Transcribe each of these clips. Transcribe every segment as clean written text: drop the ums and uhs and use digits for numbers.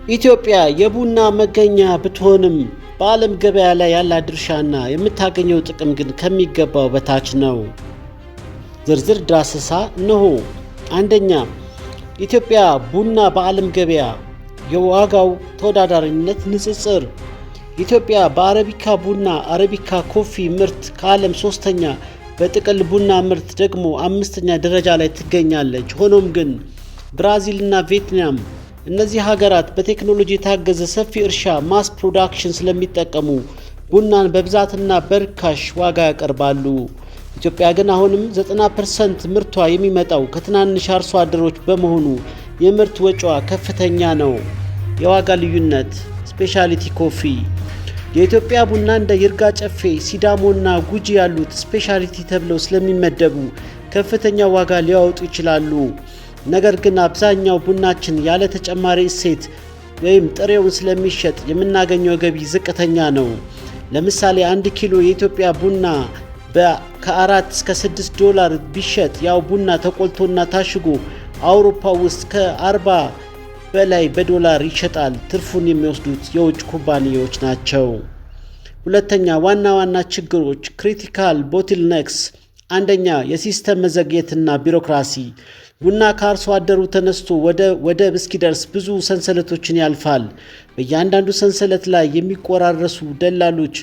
ኢትዮጵያ የቡና መገኛ ብትሆንም በዓለም ገበያ ላይ ያላት ድርሻና የምታገኘው ጥቅም ግን ከሚገባው በታች ነው። ዝርዝር ዳሰሳ እነሆ። አንደኛ፣ ኢትዮጵያ ቡና በዓለም ገበያ የዋጋው ተወዳዳሪነት ንጽጽር። ኢትዮጵያ በአረቢካ ቡና አረቢካ ኮፊ ምርት ከዓለም ሶስተኛ፣ በጥቅል ቡና ምርት ደግሞ አምስተኛ ደረጃ ላይ ትገኛለች። ሆኖም ግን ብራዚልና ቪየትናም እነዚህ ሀገራት በቴክኖሎጂ የታገዘ ሰፊ እርሻ ማስ ፕሮዳክሽን ስለሚጠቀሙ ቡናን በብዛትና በርካሽ ዋጋ ያቀርባሉ። ኢትዮጵያ ግን አሁንም 90% ምርቷ የሚመጣው ከትናንሽ አርሶ አደሮች በመሆኑ የምርት ወጪዋ ከፍተኛ ነው። የዋጋ ልዩነት ስፔሻሊቲ ኮፊ። የኢትዮጵያ ቡና እንደ ይርጋ ጨፌ፣ ሲዳሞና ጉጂ ያሉት ስፔሻሊቲ ተብለው ስለሚመደቡ ከፍተኛ ዋጋ ሊያወጡ ይችላሉ። ነገር ግን አብዛኛው ቡናችን ያለ ተጨማሪ እሴት ወይም ጥሬውን ስለሚሸጥ የምናገኘው ገቢ ዝቅተኛ ነው። ለምሳሌ 1 ኪሎ የኢትዮጵያ ቡና ከ4 እስከ $6 ቢሸጥ ያው ቡና ተቆልቶና ታሽጎ አውሮፓ ውስጥ ከ40 በላይ በዶላር ይሸጣል። ትርፉን የሚወስዱት የውጭ ኩባንያዎች ናቸው። ሁለተኛ፣ ዋና ችግሮች ክሪቲካል ቦትልኔክስ። አንደኛ፣ የሲስተም መዘግየትና ቢሮክራሲ። ቡና ከአርሶ አደሩ ተነስቶ ወደብ እስኪደርስ ብዙ ሰንሰለቶችን ያልፋል። በእያንዳንዱ ሰንሰለት ላይ የሚቆራረሱ ደላሎች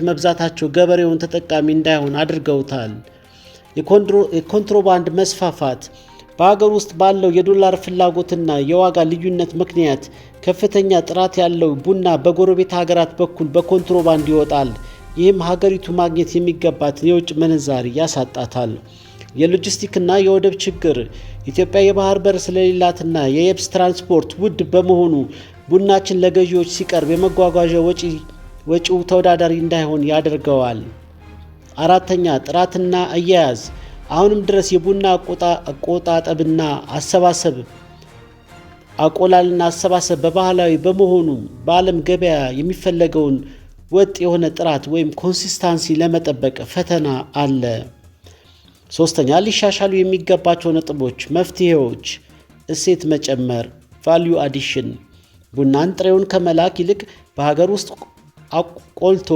መብዛታቸው ገበሬውን ተጠቃሚ እንዳይሆን አድርገውታል። የኮንትሮባንድ መስፋፋት። በሀገር ውስጥ ባለው የዶላር ፍላጎትና የዋጋ ልዩነት ምክንያት ከፍተኛ ጥራት ያለው ቡና በጎረቤት ሀገራት በኩል በኮንትሮባንድ ይወጣል። ይህም ሀገሪቱ ማግኘት የሚገባትን የውጭ ምንዛሪ ያሳጣታል። የሎጂስቲክና የወደብ ችግር። ኢትዮጵያ የባህር በር ስለሌላትና የየብስ ትራንስፖርት ውድ በመሆኑ ቡናችን ለገዢዎች ሲቀርብ የመጓጓዣ ወጪው ተወዳዳሪ እንዳይሆን ያደርገዋል። አራተኛ፣ ጥራትና አያያዝ። አሁንም ድረስ የቡና አቆላልና አሰባሰብ በባህላዊ በመሆኑ በዓለም ገበያ የሚፈለገውን ወጥ የሆነ ጥራት ወይም ኮንሲስታንሲ ለመጠበቅ ፈተና አለ። ሶስተኛ፣ ሊሻሻሉ የሚገባቸው ነጥቦች፣ መፍትሄዎች። እሴት መጨመር ቫልዩ አዲሽን። ቡናን ጥሬውን ከመላክ ይልቅ በሀገር ውስጥ ቆልቶ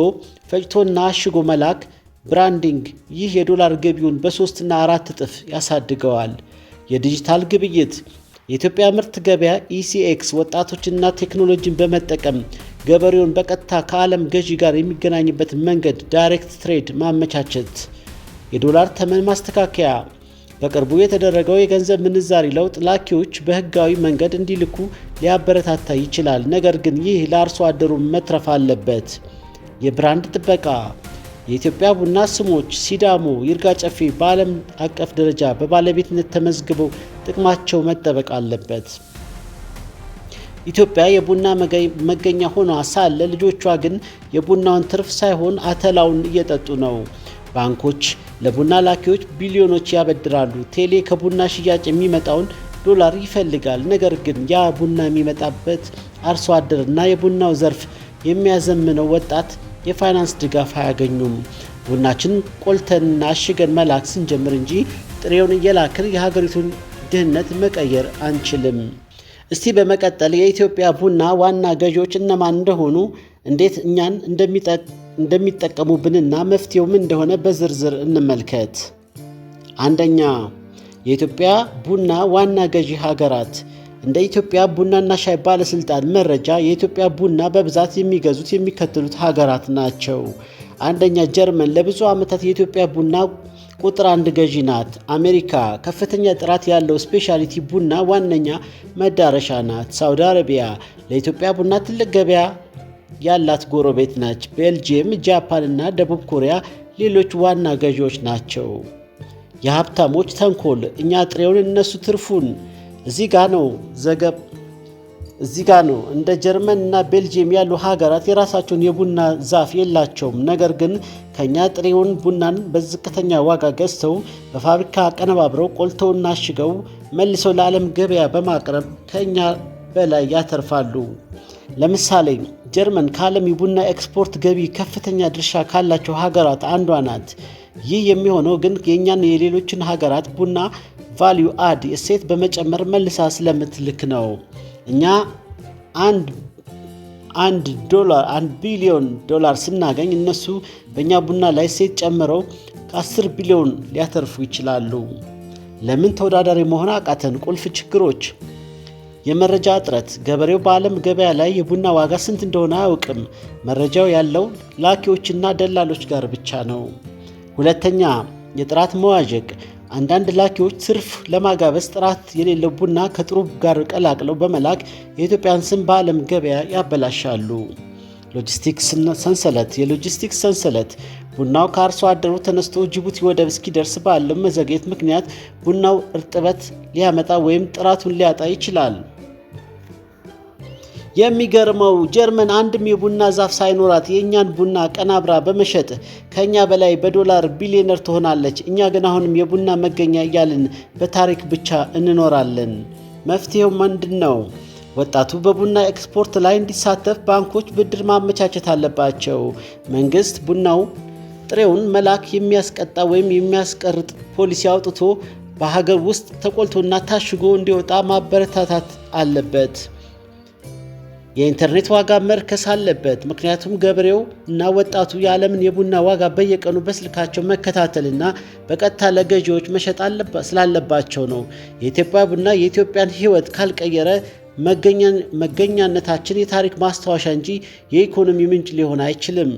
ፈጭቶና አሽጎ መላክ። ብራንዲንግ። ይህ የዶላር ገቢውን በ3 እና 4 እጥፍ ያሳድገዋል። የዲጂታል ግብይት። የኢትዮጵያ ምርት ገበያ ኢሲኤክስ ወጣቶችና ቴክኖሎጂን በመጠቀም ገበሬውን በቀጥታ ከዓለም ገዢ ጋር የሚገናኝበት መንገድ ዳይሬክት ትሬድ ማመቻቸት። የዶላር ተመን ማስተካከያ። በቅርቡ የተደረገው የገንዘብ ምንዛሪ ለውጥ ላኪዎች በህጋዊ መንገድ እንዲልኩ ሊያበረታታ ይችላል። ነገር ግን ይህ ለአርሶ አደሩ መትረፍ አለበት። የብራንድ ጥበቃ። የኢትዮጵያ ቡና ስሞች ሲዳሞ፣ ይርጋ ጨፌ በዓለም አቀፍ ደረጃ በባለቤትነት ተመዝግበው ጥቅማቸው መጠበቅ አለበት። ኢትዮጵያ የቡና መገኛ ሆኗ ሳለ ልጆቿ ግን የቡናውን ትርፍ ሳይሆን አተላውን እየጠጡ ነው። ባንኮች ለቡና ላኪዎች ቢሊዮኖች ያበድራሉ። ቴሌ ከቡና ሽያጭ የሚመጣውን ዶላር ይፈልጋል። ነገር ግን ያ ቡና የሚመጣበት አርሶ አደርና የቡናው ዘርፍ የሚያዘምነው ወጣት የፋይናንስ ድጋፍ አያገኙም። ቡናችን ቆልተንና አሽገን መላክ ስንጀምር እንጂ ጥሬውን እየላክን የሀገሪቱን ድህነት መቀየር አንችልም። እስቲ በመቀጠል የኢትዮጵያ ቡና ዋና ገዢዎች እነማን እንደሆኑ፣ እንዴት እኛን እንደሚጠቀሙብንና መፍትሄው ምን እንደሆነ በዝርዝር እንመልከት። አንደኛ፣ የኢትዮጵያ ቡና ዋና ገዢ ሀገራት። እንደ ኢትዮጵያ ቡናና ሻይ ባለስልጣን መረጃ የኢትዮጵያ ቡና በብዛት የሚገዙት የሚከተሉት ሀገራት ናቸው። አንደኛ፣ ጀርመን ለብዙ ዓመታት የኢትዮጵያ ቡና ቁጥር 1 ገዢ ናት። አሜሪካ ከፍተኛ ጥራት ያለው ስፔሻሊቲ ቡና ዋነኛ መዳረሻ ናት። ሳውዲ አረቢያ ለኢትዮጵያ ቡና ትልቅ ገበያ ያላት ጎረቤት ናች። ቤልጂየም፣ ጃፓን እና ደቡብ ኮሪያ ሌሎች ዋና ገዢዎች ናቸው። የሀብታሞች ተንኮል። እኛ ጥሬውን እነሱ ትርፉን። እዚህ ጋ ነው። እንደ ጀርመን እና ቤልጂየም ያሉ ሀገራት የራሳቸውን የቡና ዛፍ የላቸውም። ነገር ግን ከኛ ጥሬውን ቡናን በዝቅተኛ ዋጋ ገዝተው በፋብሪካ አቀነባብረው ቆልተውና አሽገው መልሰው ለዓለም ገበያ በማቅረብ ከኛ በላይ ያተርፋሉ። ለምሳሌ ጀርመን ከዓለም የቡና ኤክስፖርት ገቢ ከፍተኛ ድርሻ ካላቸው ሀገራት አንዷ ናት። ይህ የሚሆነው ግን የኛን የሌሎችን ሀገራት ቡና ቫልዩ አድ እሴት በመጨመር መልሳ ስለምትልክ ነው። እኛ $1 ቢሊዮን ስናገኝ እነሱ በእኛ ቡና ላይ እሴት ጨምረው ከ10 ቢሊዮን ሊያተርፉ ይችላሉ። ለምን ተወዳዳሪ መሆን አቃተን? ቁልፍ ችግሮች: የመረጃ እጥረት። ገበሬው በዓለም ገበያ ላይ የቡና ዋጋ ስንት እንደሆነ አያውቅም። መረጃው ያለው ላኪዎችና ደላሎች ጋር ብቻ ነው። ሁለተኛ፣ የጥራት መዋዠቅ። አንዳንድ ላኪዎች ትርፍ ለማጋበስ ጥራት የሌለው ቡና ከጥሩ ጋር ቀላቅለው በመላክ የኢትዮጵያን ስም በዓለም ገበያ ያበላሻሉ። ሎጂስቲክስ ሰንሰለት። የሎጂስቲክስ ሰንሰለት ቡናው ከአርሶ አደሩ ተነስቶ ጅቡቲ ወደብ እስኪደርስ ባለው መዘግየት ምክንያት ቡናው እርጥበት ሊያመጣ ወይም ጥራቱን ሊያጣ ይችላል። የሚገርመው ጀርመን አንድም የቡና ዛፍ ሳይኖራት የእኛን ቡና ቀናብራ በመሸጥ ከእኛ በላይ በዶላር ቢሊዮነር ትሆናለች። እኛ ግን አሁንም የቡና መገኛ እያልን በታሪክ ብቻ እንኖራለን። መፍትሄው ምንድን ነው? ወጣቱ በቡና ኤክስፖርት ላይ እንዲሳተፍ ባንኮች ብድር ማመቻቸት አለባቸው። መንግስት ቡናው ጥሬውን መላክ የሚያስቀጣ ወይም የሚያስቀርጥ ፖሊሲ አውጥቶ በሀገር ውስጥ ተቆልቶና ታሽጎ እንዲወጣ ማበረታታት አለበት። የኢንተርኔት ዋጋ መርከስ አለበት። ምክንያቱም ገበሬው እና ወጣቱ የዓለምን የቡና ዋጋ በየቀኑ በስልካቸው መከታተልና በቀጥታ ለገዢዎች መሸጥ ስላለባቸው ነው። የኢትዮጵያ ቡና የኢትዮጵያን ሕይወት ካልቀየረ መገኛነታችን የታሪክ ማስታወሻ እንጂ የኢኮኖሚ ምንጭ ሊሆን አይችልም።